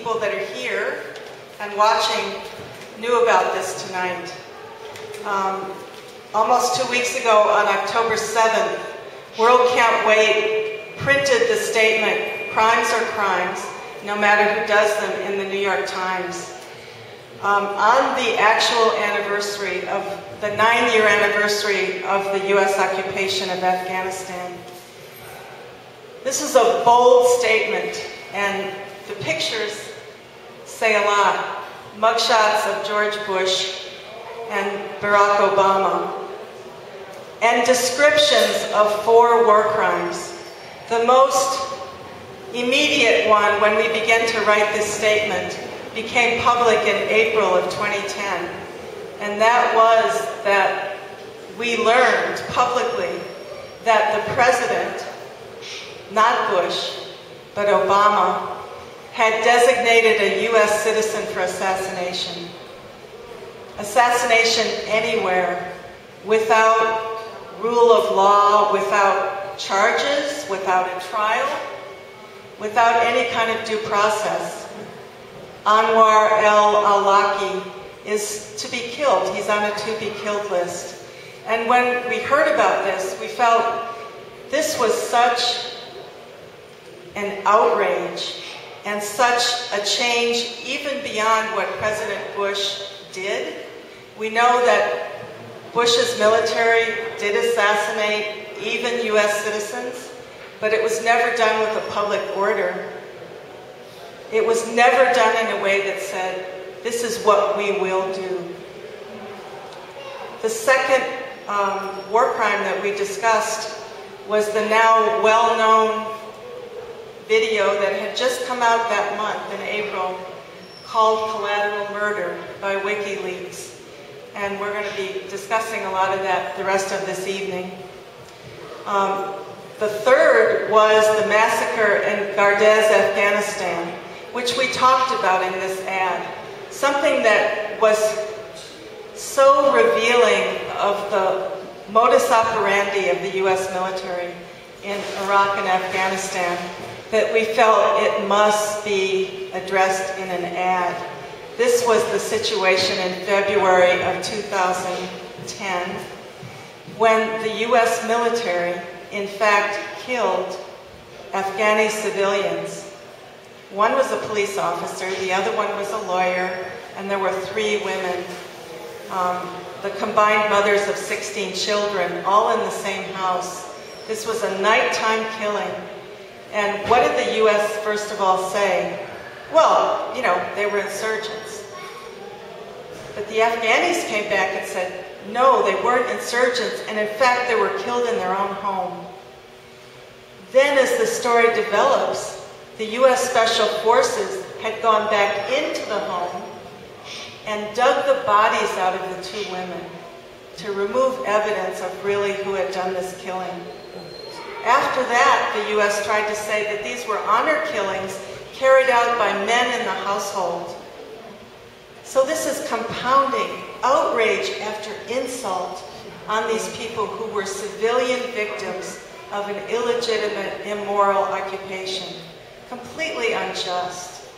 people that are here and watching knew about this tonight. Almost 2 weeks ago, on October 7th, World Can't Wait printed the statement, "Crimes are crimes, no matter who does them," in the New York Times. On the actual anniversary of the 9-year anniversary of the U.S. occupation of Afghanistan. This is a bold statement, and the pictures say a lot. Mugshots of George Bush and Barack Obama, and descriptions of 4 war crimes. The most immediate one, when we began to write this statement, became public in April of 2010, and that was that we learned publicly that the president, not Bush, but Obama, had designated a U.S. citizen for assassination. Assassination anywhere, without rule of law, without charges, without a trial, without any kind of due process. Anwar al-Awlaki is to be killed. He's on a to-be-killed list. And when we heard about this, we felt this was such an outrage and such a change even beyond what President Bush did. We know that Bush's military did assassinate even U.S. citizens, but it was never done with a public order. It was never done in a way that said, this is what we will do. The second war crime that we discussed was the now well-known video that had just come out that month in April called Collateral Murder by WikiLeaks. And we're going to be discussing a lot of that the rest of this evening. The third was the massacre in Gardez, Afghanistan, which we talked about in this ad. Something that was so revealing of the modus operandi of the U.S. military in Iraq and Afghanistan that we felt it must be addressed in an ad. This was the situation in February of 2010 when the U.S. military, in fact, killed Afghani civilians. One was a police officer, the other one was a lawyer, and there were 3 women, the combined mothers of 16 children, all in the same house. This was a nighttime killing. And what did the U.S. first of all say? Well, you know, they were insurgents. But the Afghanis came back and said, no, they weren't insurgents, and in fact, they were killed in their own home. Then as the story develops, the U.S. Special Forces had gone back into the home and dug the bodies out of the 2 women to remove evidence of really who had done this killing. After that, the U.S. tried to say that these were honor killings carried out by men in the household. So this is compounding outrage after insult on these people who were civilian victims of an illegitimate, immoral occupation. Completely unjust.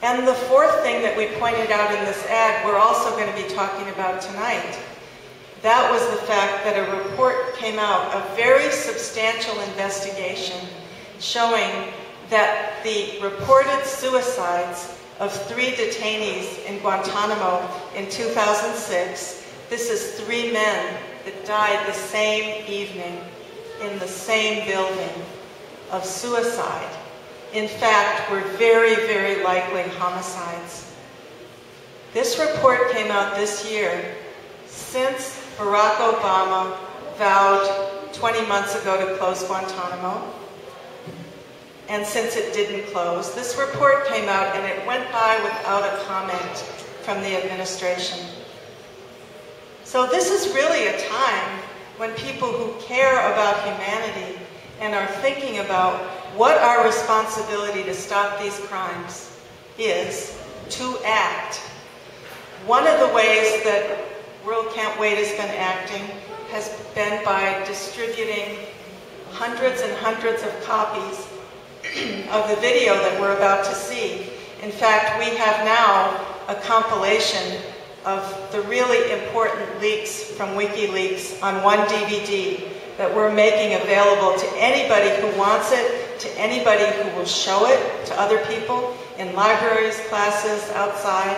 And the 4th thing that we pointed out in this ad, we're also going to be talking about tonight. That was the fact that a report came out, a very substantial investigation, showing that the reported suicides of 3 detainees in Guantanamo in 2006, this is 3 men that died the same evening in the same building of suicide, in fact, were very, very likely homicides. This report came out this year since Barack Obama vowed 20 months ago to close Guantanamo, and since it didn't close. This report came out and it went by without a comment from the administration. So this is really a time when people who care about humanity and are thinking about what our responsibility to stop these crimes is to act. One of the ways that World Can't Wait has been acting has been by distributing hundreds and hundreds of copies of the video that we're about to see. In fact, we have now a compilation of the really important leaks from WikiLeaks on one DVD that we're making available to anybody who wants it, to anybody who will show it to other people in libraries, classes, outside.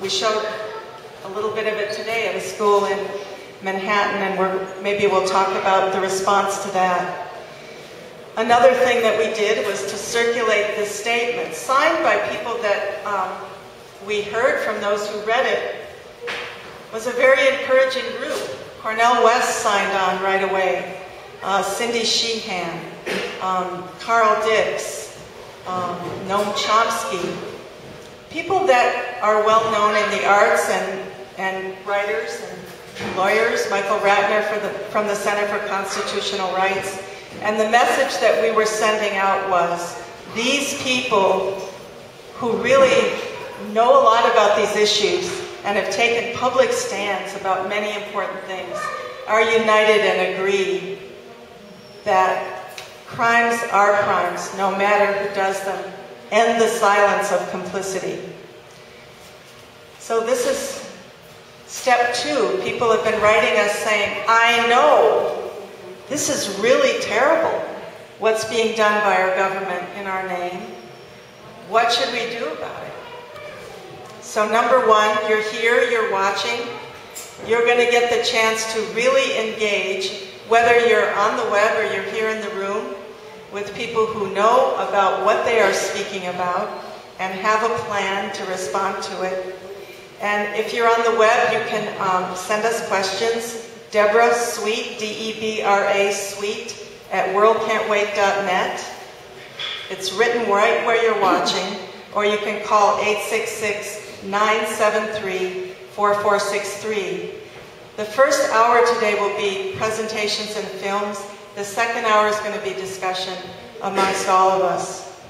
We showed a little bit of it today at a school in Manhattan, and maybe we'll talk about the response to that. Another thing that we did was to circulate this statement, signed by people that we heard from those who read it. It was a very encouraging group. Cornel West signed on right away, Cindy Sheehan, Carl Dix, Noam Chomsky, people that are well known in the arts and writers and lawyers, Michael Ratner from the Center for Constitutional Rights. And the message that we were sending out was, these people who really know a lot about these issues and have taken public stands about many important things are united and agree that crimes are crimes, no matter who does them. End the silence of complicity. So this is step 2. People have been writing us saying, I know this is really terrible, what's being done by our government in our name. What should we do about it? So number 1, you're here, you're watching. You're going to get the chance to really engage, whether you're on the web or you're here in the room, with people who know about what they are speaking about and have a plan to respond to it. And if you're on the web, you can send us questions. Debra Sweet, D-E-B-R-A Sweet, at worldcan'twait.net. It's written right where you're watching, or you can call 866-973-4463. The first hour today will be presentations and films. The second hour is going to be discussion amongst all of us.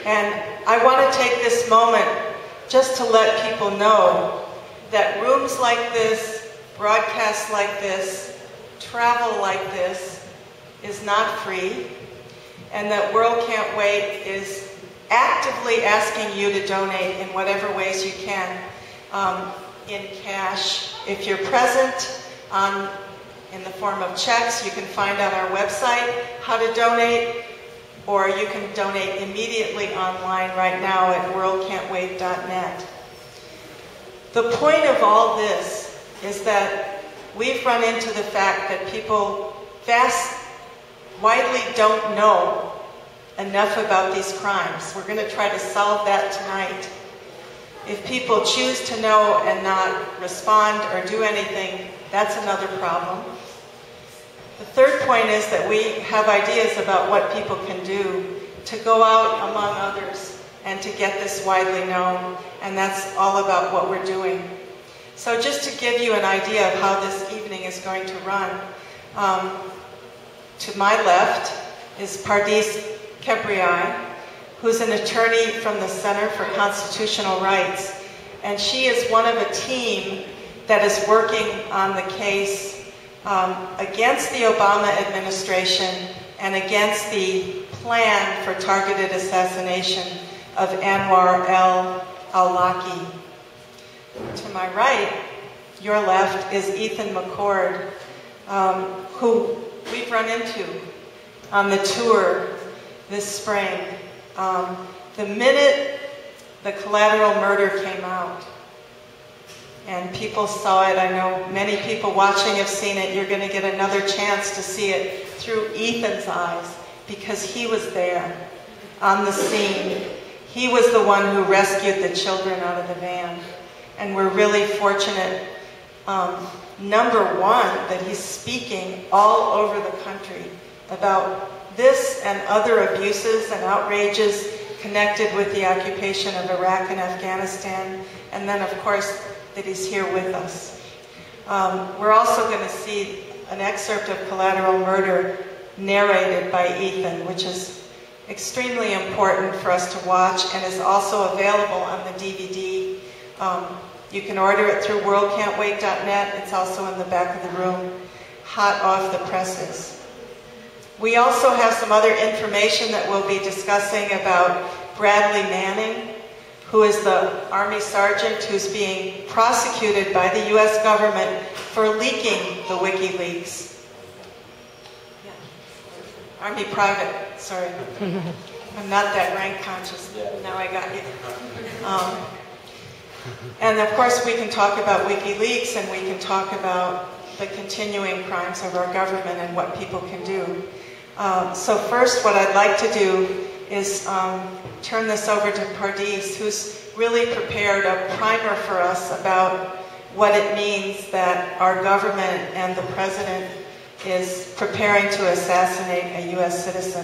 And I want to take this moment just to let people know that rooms like this, broadcasts like this, travel like this is not free, and that World Can't Wait is actively asking you to donate in whatever ways you can, in cash. If you're present, in the form of checks, you can find on our website how to donate, or you can donate immediately online right now at worldcan'twait.net. The point of all this is that we've run into the fact that people widely don't know enough about these crimes. We're going to try to solve that tonight. If people choose to know and not respond or do anything, that's another problem. The third point is that we have ideas about what people can do to go out among others and to get this widely known, and that's all about what we're doing. So just to give you an idea of how this evening is going to run, to my left is Pardis Kebriai, who's an attorney from the Center for Constitutional Rights, and she is one of a team that is working on the case against the Obama administration and against the plan for targeted assassination of Anwar al-Awlaki. To my right, your left, is Ethan McCord, who we've run into on the tour this spring. The minute the collateral murder came out, and people saw it, I know many people watching have seen it, you're going to get another chance to see it through Ethan's eyes, because he was there on the scene. He was the one who rescued the children out of the van. And we're really fortunate, number 1, that he's speaking all over the country about this and other abuses and outrages connected with the occupation of Iraq and Afghanistan, and then, of course, that he's here with us. We're also going to see an excerpt of Collateral Murder narrated by Ethan, which is extremely important for us to watch and is also available on the DVD. You can order it through worldcan'twait.net. It's also in the back of the room, hot off the presses. We also have some other information that we'll be discussing about Bradley Manning, who is the Army sergeant who's being prosecuted by the U.S. government for leaking the WikiLeaks. Yeah. Army private, sorry. I'm not that rank conscious. Now I got you. And of course we can talk about WikiLeaks, and we can talk about the continuing crimes of our government and what people can do. So first, what I'd like to do is turn this over to Pardis, who's really prepared a primer for us about what it means that our government and the president is preparing to assassinate a U.S. citizen.